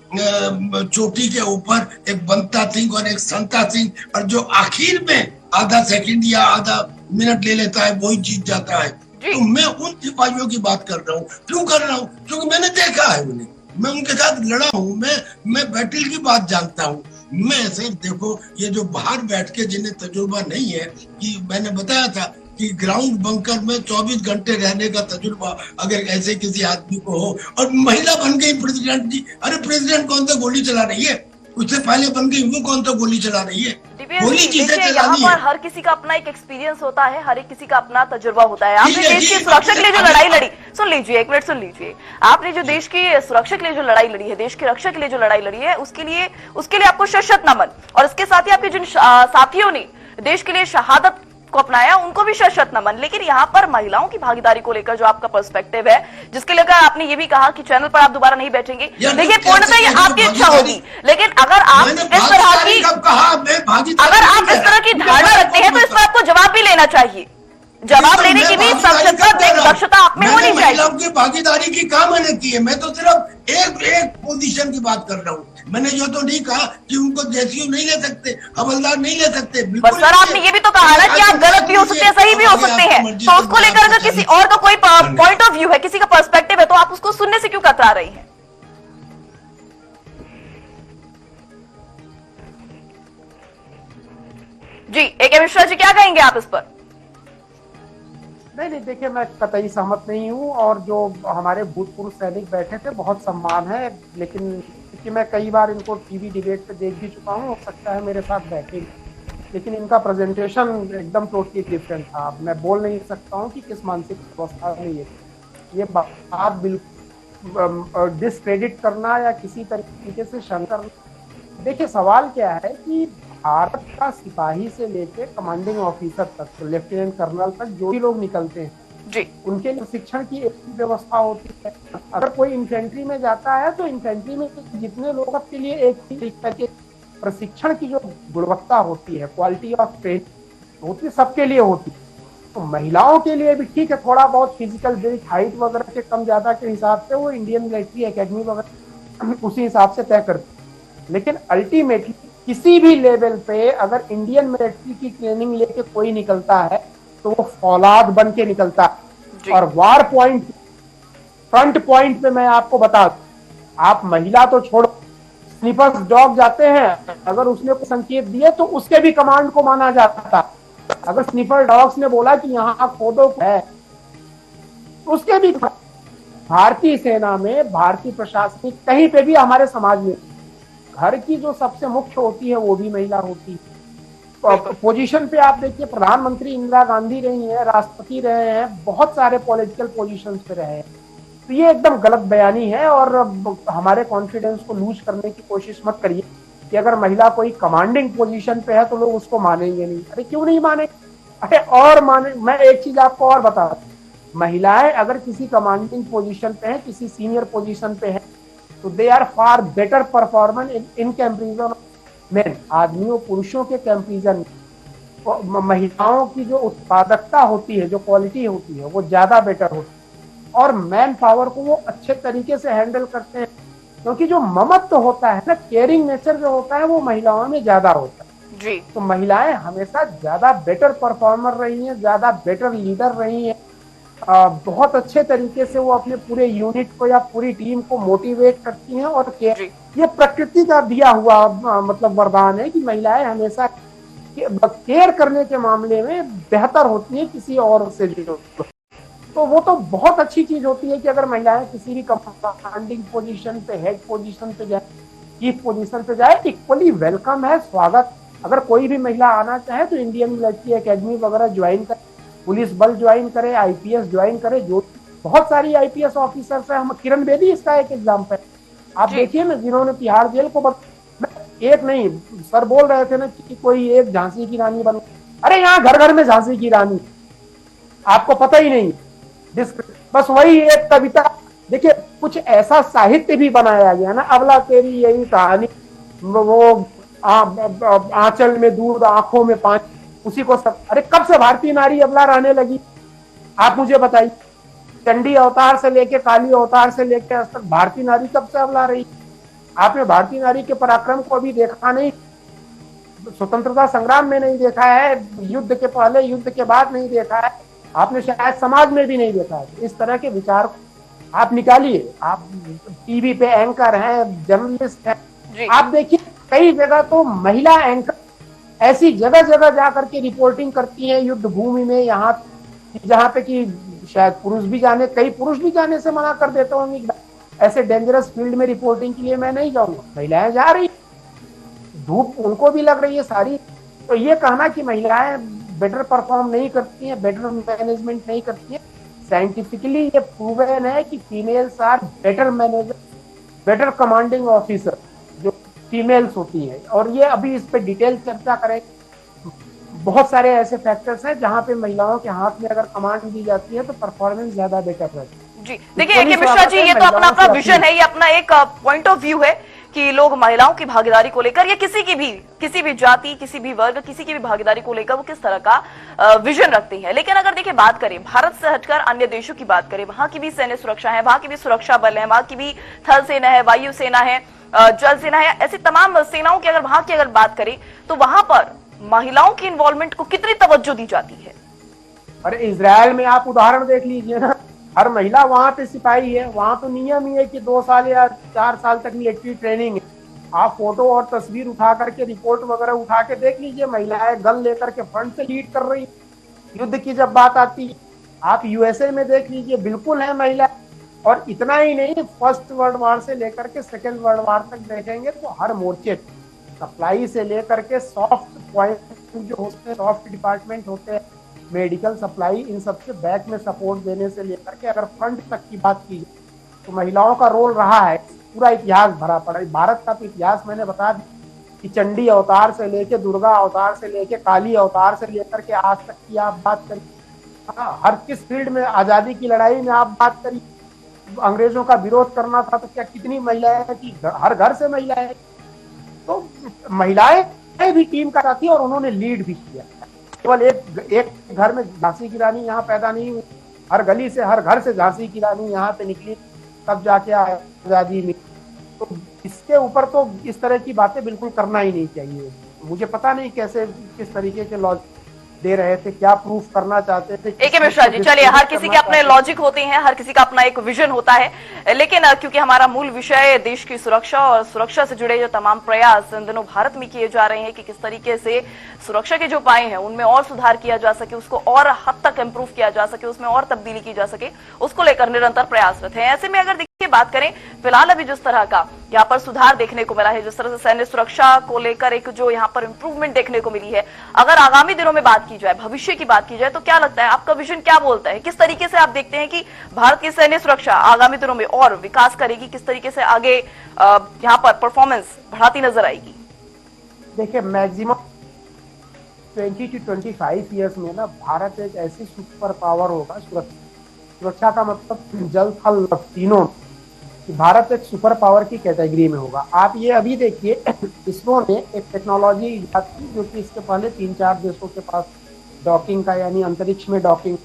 चोटी के ऊपर एक बंता सिंह और एक संता सिंह, और जो आखिर में आधा सेकंड या आधा मिनट ले लेता है वही जीत जाता है। तो मैं उन सिपाहियों की बात कर रहा हूँ। क्यों कर रहा हूँ? क्योंकि मैंने देखा है उन्हें, मैं उनके साथ लड़ा हूँ, मैं बैटल की बात जानता हूँ। मैं ऐसे देखो, ये जो बाहर बैठ के जिन्हें तजुर्बा नहीं है, कि मैंने बताया था कि ग्राउंड बंकर में 24 घंटे रहने का तजुर्बा अगर ऐसे किसी आदमी को हो, और महिला बन गई प्रेसिडेंट जी। अरे प्रेसिडेंट कौन सा गोली चला रही है? उससे पहले बन गई वो कौन सा गोली चला रही है? गोली चीजें चलानी है। हर किसी का अपना एक एक्सपीरियंस होता है, हर एक किसी का अपना तजुर्बा होता है। आपने देश की सुरक्षा के लिए जो लड़ाई लड़ी, सुन लीजिए एक मिनट, सुन लीजिए। आपने जो देश की सुरक्षा के लिए जो लड़ाई लड़ी है, देश की रक्षा के लिए जो लड़ाई लड़ी है, उसके लिए आपको शत नमन। और इसके साथ ही आपके जिन साथियों ने देश के लिए शहादत को अपनाया उनको भी शत नमन। लेकिन यहाँ पर महिलाओं की भागीदारी को लेकर जो आपका पर्सपेक्टिव है, जिसके लेकर आपने ये भी कहा कि चैनल पर आप दोबारा नहीं बैठेंगे, देखिए पूर्णतः ये आपकी इच्छा होगी, लेकिन अगर आप इस तरह की धारणा रखते हैं तो इस पर आपको जवाब भी लेना चाहिए। जवाब लेने की भी दक्षता आप में होनी चाहिए। महिलाओं की भागीदारी की काम मैंने की है। मैं तो सिर्फ एक पोजीशन की बात कर रहा हूँ। मैंने ये तो नहीं कहा कि उनको जेसीयू नहीं ले सकते, हवलदार नहीं ले सकते। बस सर आपने ये भी तो कहा ना कि आप गलत भी हो सकते हैं, सही भी हो सकते हैं। तो उसको लेकर अगर किसी और का कोई पॉइंट ऑफ व्यू है, किसी का पर्सपेक्टिव है, तो आप उसको सुनने से क्यों कतरा रही हैं? जी AK मिश्रा जी, क्या कहेंगे आप इस पर? नहीं, देखिए मैं कतई सहमत नहीं हूँ, और जो हमारे भूतपूर्व सैनिक बैठे थे बहुत सम्मान है, लेकिन क्योंकि मैं कई बार इनको टीवी डिबेट पे देख भी चुका हूँ, हो सकता है मेरे साथ बैठे, लेकिन इनका प्रेजेंटेशन एकदम टोटली डिफरेंट था। मैं बोल नहीं सकता हूँ कि किस मानसिक अवस्था में ये बात बिल्कुल डिस्क्रेडिट करना या किसी तरीके से शंका करना। देखिए सवाल क्या है कि भारत का सिपाही से लेकर कमांडिंग ऑफिसर तक, लेफ्टिनेंट कर्नल तक जो भी लोग निकलते हैं जी, उनके लिए शिक्षण की एक व्यवस्था होती है। अगर कोई इन्फेंट्री में जाता है तो इन्फेंट्री में जितने लोगों के लिए एक तरीके के प्रशिक्षण की जो गुणवत्ता होती है, क्वालिटी ऑफ ट्रेनिंग होती है, सबके लिए होती है। तो महिलाओं के लिए भी ठीक है, थोड़ा बहुत फिजिकल बिल्ड, हाइट वगैरह के कम ज्यादा के हिसाब से वो इंडियन मिलिट्री एकेडमी वगैरह उसी हिसाब से तय करती है। लेकिन अल्टीमेटली किसी भी लेवल पे अगर इंडियन मिलिट्री की ट्रेनिंग लेके कोई निकलता है तो वो फौलाद बन के निकलता है। और वार पॉइंट, फ्रंट पॉइंट पे मैं आपको बता दूं, आप महिला तो छोड़ो, स्नीपर्स डॉग जाते हैं, अगर उसने कोई संकेत दिए तो उसके भी कमांड को माना जाता। अगर स्नीपर डॉग्स ने बोला कि यहाँ खोदो है, उसके भी। भारतीय सेना में, भारतीय प्रशासनिक कहीं पे भी, हमारे समाज में घर की जो सबसे मुख्य होती है वो भी महिला होती है। पोजीशन पे आप देखिए, प्रधानमंत्री इंदिरा गांधी रही हैं, राष्ट्रपति रहे हैं, बहुत सारे पॉलिटिकल पोजीशंस पे रहे हैं। तो ये एकदम गलत बयानी है और हमारे कॉन्फिडेंस को लूज करने की कोशिश मत करिए कि अगर महिला कोई कमांडिंग पोजीशन पे है तो लोग उसको मानेंगे नहीं। अरे क्यों नहीं माने? अरे और माने। मैं एक चीज आपको और बता, महिलाएं अगर किसी कमांडिंग पोजीशन पे है, किसी सीनियर पोजीशन पे है, तो they are far better performance in comparison men. आदमियों पुरुषों के कंपैरिजन महिलाओं की जो उत्पादकता होती है, जो क्वालिटी होती है, वो ज्यादा बेटर होती है और मैन पावर को वो अच्छे तरीके से हैंडल करते हैं। क्योंकि जो ममत्व होता है ना, केयरिंग नेचर जो होता है, वो महिलाओं में ज्यादा होता है जी। तो महिलाएं हमेशा ज्यादा बेटर परफॉर्मर रही हैं, ज्यादा बेटर लीडर रही हैं। बहुत अच्छे तरीके से वो अपने पूरे यूनिट को या पूरी टीम को मोटिवेट करती हैं और ये प्रकृति का दिया हुआ मतलब वरदान है कि महिलाएं हमेशा केयर करने के मामले में बेहतर होती हैं किसी और से। तो वो तो बहुत अच्छी चीज होती है कि अगर महिलाएं किसी भी कमांडिंग पोजीशन पे, हेड पोजीशन पे जाए, चीफ पोजीशन पे जाए, इक्वली वेलकम है, स्वागत। अगर कोई भी महिला आना चाहे तो इंडियन मिलिट्री एकेडमी वगैरह ज्वाइन करे, पुलिस बल ज्वाइन करे, आईपीएस ज्वाइन करे। जो बहुत सारी आईपीएस ऑफिसर्स है, हम किरण बेदी इसका एक एग्जाम्पल। आप देखिए ना, जिन्होंने तिहाड़ जेल को एक नहीं, सर बोल रहे थे ना कि कोई एक झांसी की रानी बन। अरे यहाँ घर घर में झांसी की रानी, आपको पता ही नहीं। बस वही एक कविता देखिए, कुछ ऐसा साहित्य भी बनाया गया ना, अबला तेरी यही कहानी, वो आंचल में दूध आंखों में पानी, उसी को सब। अरे कब से भारतीय नारी अबला रहने लगी, आप मुझे बताइए। चंडी अवतार से लेके, काली अवतार से लेके आज तक भारतीय नारी कब से अबला रही? आपने भारतीय नारी के पराक्रम को अभी देखा नहीं, स्वतंत्रता संग्राम में नहीं देखा है, युद्ध के पहले युद्ध के बाद नहीं देखा है, आपने शायद समाज में भी नहीं देखा है। इस तरह के विचार आप निकालिए। आप टीवी पे एंकर हैं, जर्नलिस्ट हैं, आप देखिए कई जगह तो महिला एंकर ऐसी जगह जगह जाकर के रिपोर्टिंग करती हैं युद्ध भूमि में, यहाँ जहाँ पे कि शायद पुरुष भी जाने, कई पुरुष भी जाने से मना कर देते होंगे, ऐसे डेंजरस फील्ड में रिपोर्टिंग के लिए मैं नहीं जाऊंगा। महिलाएं जा रही, धूप उनको भी लग रही है सारी। तो ये कहना कि महिलाएं बेटर परफॉर्म नहीं करती हैं, बेटर मैनेजमेंट नहीं करती हैं, साइंटिफिकली ये प्रूवन है कि females are better manager, better commanding officer जो फीमेल्स होती है। और ये अभी इस पे डिटेल चर्चा करें। बहुत सारे ऐसे फैक्टर्स हैं जहां पे महिलाओं के हाथ में अगर कमांड दी जाती है तो परफॉर्मेंस ज्यादा बेटर रहती है। जी देखिए AK मिश्रा जी, ये तो अपना अपना विजन है, ये अपना एक पॉइंट ऑफ व्यू है कि लोग महिलाओं की भागीदारी को लेकर या किसी भी जाति, किसी भी वर्ग, किसी की भी भागीदारी को लेकर वो किस तरह का विजन रखती हैं। लेकिन अगर देखिए बात करें भारत से हटकर अन्य देशों की बात करें, वहां की भी सैन्य सुरक्षा है, वहां की भी सुरक्षा बल है, वहां की भी थल सेना है, वायु सेना है, जल सेना है, ऐसी तमाम सेनाओं की वहां की अगर बात करें तो वहां पर महिलाओं की इन्वॉल्वमेंट को कितनी तवज्जो दी जाती है? अरे इजराइल में आप उदाहरण देख लीजिए ना, हर महिला वहां पे सिपाही है। वहां तो नियम ही है कि 2 साल या 4 साल तक मिलिट्री ट्रेनिंग है। आप फोटो और तस्वीर उठा करके, रिपोर्ट वगैरह उठा के देख लीजिए, महिलाएं गन लेकर के फ्रंट से लीड कर रही युद्ध की जब बात आती है। आप यूएसए में देख लीजिए, बिल्कुल है महिला। और इतना ही नहीं, फर्स्ट वर्ल्ड वार से लेकर के सेकेंड वर्ल्ड वार तक देखेंगे तो हर मोर्चे, सप्लाई से लेकर के सॉफ्ट पॉइंट जो होते हैं, सॉफ्ट डिपार्टमेंट होते हैं, मेडिकल सप्लाई, इन सबसे बैक में सपोर्ट देने से लेकर के अगर फ्रंट तक की बात की जाए तो महिलाओं का रोल रहा है। पूरा इतिहास भरा पड़ा है। भारत का तो इतिहास मैंने बता दिया कि चंडी अवतार से लेके, दुर्गा अवतार से लेके, काली अवतार से लेकर के आज तक की आप बात करिए। हर किस फील्ड में, आजादी की लड़ाई में आप बात करिए, अंग्रेजों का विरोध करना था तो क्या कितनी महिलाएं थी, हर घर से महिलाएं। तो महिलाएं भी टीम का साथी और उन्होंने लीड भी किया। केवल एक घर में झांसी की रानी यहाँ पैदा नहीं हुई, हर गली से, हर घर से झांसी की रानी यहाँ पे निकली, तब जाके आजादी मिली। तो इसके ऊपर तो इस तरह की बातें बिल्कुल करना ही नहीं चाहिए। मुझे पता नहीं कैसे, किस तरीके के लॉजिक दे रहे थे, क्या प्रूफ करना चाहते थे। AK मिश्रा जी, चलिए, हर किसी के अपने लॉजिक होते हैं, हर किसी का अपना एक विजन होता है, लेकिन क्योंकि हमारा मूल विषय देश की सुरक्षा और सुरक्षा से जुड़े जो तमाम प्रयास इन दिनों भारत में किए जा रहे हैं कि किस तरीके से सुरक्षा के जो उपाय हैं उनमें और सुधार किया जा सके, उसको और हद तक इंप्रूव किया जा सके, उसमें और तब्दीली की जा सके, उसको लेकर निरंतर प्रयासरत है। ऐसे में अगर देखिए बात करें फिलहाल अभी जिस तरह का यहाँ पर सुधार देखने को मिला है, जिस तरह से सैन्य सुरक्षा को लेकर एक जो यहाँ पर इंप्रूवमेंट देखने को मिली है, अगर आगामी दिनों में बात की जाए, भविष्य की बात की जाए, तो क्या लगता है, आपका विजन क्या बोलता है, किस तरीके से आप देखते हैं कि भारत की सैन्य सुरक्षा आगामी दिनों में और विकास करेगी, किस तरीके से आगे यहाँ पर परफॉर्मेंस बढ़ाती नजर आएगी? देखिए, मैक्सिमम 20 to 25 ईयर्स में ना भारत एक ऐसी सुपर पावर होगा, सुरक्षा का मतलब जल थल नभ तीनों, भारत एक सुपर पावर की कैटेगरी में होगा। आप ये अभी देखिए, इसरो ने एक टेक्नोलॉजी ईजाद की जो कि इसके पहले 3-4 देशों के पास डॉकिंग का, यानी अंतरिक्ष में डॉकिंग।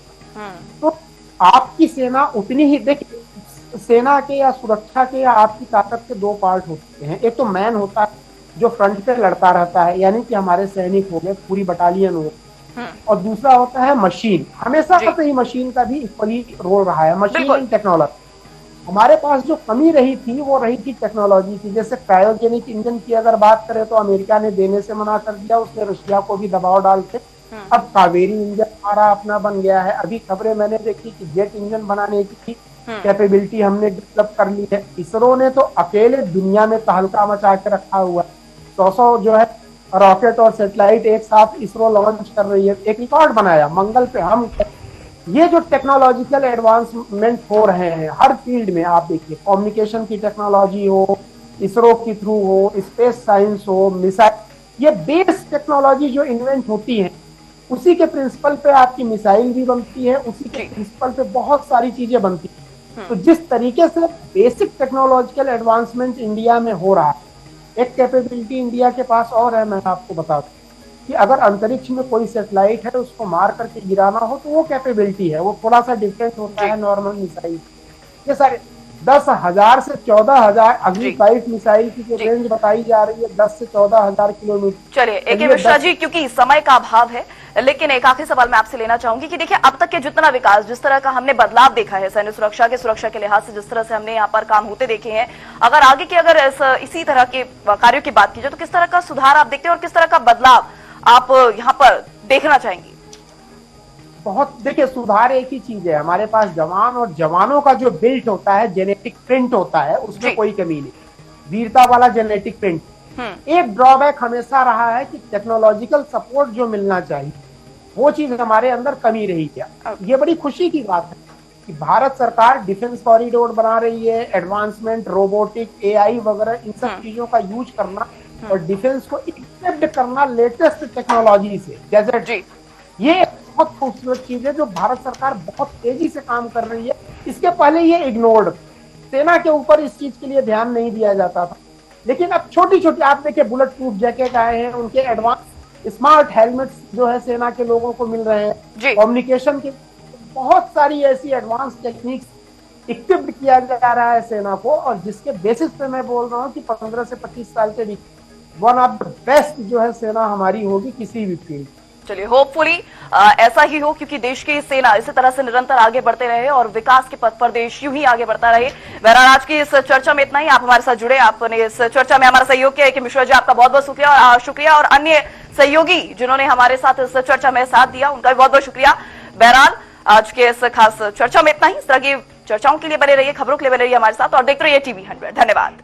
तो आपकी सेना उतनी ही, देखिए, सेना के या सुरक्षा के या आपकी ताकत के 2 पार्ट होते हैं। एक तो मैन होता है जो फ्रंट पे लड़ता रहता है, यानी कि हमारे सैनिक हो गए, पूरी बटालियन हो, और दूसरा होता है मशीन। हमेशा से ही मशीन का भी इक्वली रोल रहा है, मशीन एंड टेक्नोलॉजी। हमारे पास जो कमी रही थी वो रही थी टेक्नोलॉजी की। जैसे क्रायोजेनिक इंजन की अगर बात करें तो अमेरिका ने देने से मना कर दिया, उसने रशिया को भी दबाव डाल के अब कावेरी इंजन हमारा अपना बन गया है। अभी खबरें मैंने देखी कि जेट इंजन बनाने की कैपेबिलिटी हमने डेवलप कर ली है। इसरो ने तो अकेले दुनिया में तहलका मचा के रखा हुआ है। 100 जो है रॉकेट और सैटेलाइट एक साथ इसरो लॉन्च कर रही है, एक रिकॉर्ड बनाया मंगल पे। हम ये जो टेक्नोलॉजिकल एडवांसमेंट हो रहे हैं हर फील्ड में, आप देखिए, कम्युनिकेशन की टेक्नोलॉजी हो, इसरो के थ्रू हो, स्पेस साइंस हो, मिसाइल, ये बेस टेक्नोलॉजी जो इन्वेंट होती है उसी के प्रिंसिपल पे आपकी मिसाइल भी बनती है, उसी के प्रिंसिपल पे बहुत सारी चीजें बनती है। तो जिस तरीके से बेसिक टेक्नोलॉजिकल एडवांसमेंट इंडिया में हो रहा है, एक कैपेबिलिटी इंडिया के पास और है, मैं आपको बता दूं कि अगर अंतरिक्ष में कोई सैटेलाइट है उसको मार करके गिराना हो तो वो कैपेबिलिटी है, वो थोड़ा सा डिफरेंट होता है नॉर्मल मिसाइल। ये सारे 10,000 से 14,000 अगली फ्लाइट मिसाइल की जो रेंज बताई जा रही है 10 से 14,000 किलोमीटर। चलिए AK मिश्रा जी, क्योंकि समय का अभाव है, लेकिन एक आखिरी सवाल मैं आपसे लेना चाहूंगी कि देखिए, अब तक के जितना विकास, जिस तरह का हमने बदलाव देखा है सैन्य सुरक्षा के लिहाज से, जिस तरह से हमने यहाँ पर काम होते देखे हैं, अगर आगे की अगर इसी तरह के कार्यों की बात की जाए तो किस तरह का सुधार आप देखते हैं और किस तरह का बदलाव आप यहाँ पर देखना चाहेंगे? बहुत, देखिए, सुधार एक ही चीज है, हमारे पास जवान और जवानों का जो बिल्ट होता है, जेनेटिक प्रिंट होता है, उसमें कोई कमी नहीं, वीरता वाला जेनेटिक प्रिंट। एक ड्रॉबैक हमेशा रहा है कि टेक्नोलॉजिकल सपोर्ट जो मिलना चाहिए वो चीज हमारे अंदर कमी रही है। ये बड़ी खुशी की बात है कि भारत सरकार डिफेंस कॉरिडोर बना रही है, एडवांसमेंट, रोबोटिक, AI वगैरह, इन सब चीजों का यूज करना और डिफेंस को इक्विप्ड करना लेटेस्ट टेक्नोलॉजी से, गैजेट, ये बहुत खूबसूरत चीज है जो भारत सरकार बहुत तेजी से काम कर रही है। इसके पहले ये इग्नोर्ड, सेना के ऊपर इस चीज के लिए ध्यान नहीं दिया जाता था, लेकिन अब छोटी छोटी, आप देखिए, बुलेट प्रूफ जैकेट आए हैं, उनके एडवांस स्मार्ट हेलमेट्स जो है सेना के लोगों को मिल रहे हैं, कम्युनिकेशन के बहुत सारी ऐसी एडवांस टेक्निक्स इक्विप्ड किया जा रहा है सेना को, और जिसके बेसिस पे मैं बोल रहा हूँ कि 15 से 25 साल के बीच वन ऑफ द बेस्ट जो है सेना हमारी होगी किसी भी फील्ड। चलिए, होपफुली ऐसा ही हो, क्योंकि देश की सेना इसी तरह से निरंतर आगे बढ़ते रहे और विकास के पथ पर देश यूं ही आगे बढ़ता रहे। बहरहाल आज की इस चर्चा में इतना ही। आप हमारे साथ जुड़े, आपने इस चर्चा में हमारा सहयोग किया। AK मिश्रा जी, आपका बहुत बहुत शुक्रिया, और अन्य सहयोगी जिन्होंने हमारे साथ इस चर्चा में साथ दिया, उनका भी बहुत बहुत शुक्रिया। बहरहाल आज के इस खास चर्चा में इतना ही। इस तरह की चर्चाओं के लिए बने रहिए, खबरों के लिए बने रहिए हमारे साथ, और देखते रहिए TV 100। धन्यवाद।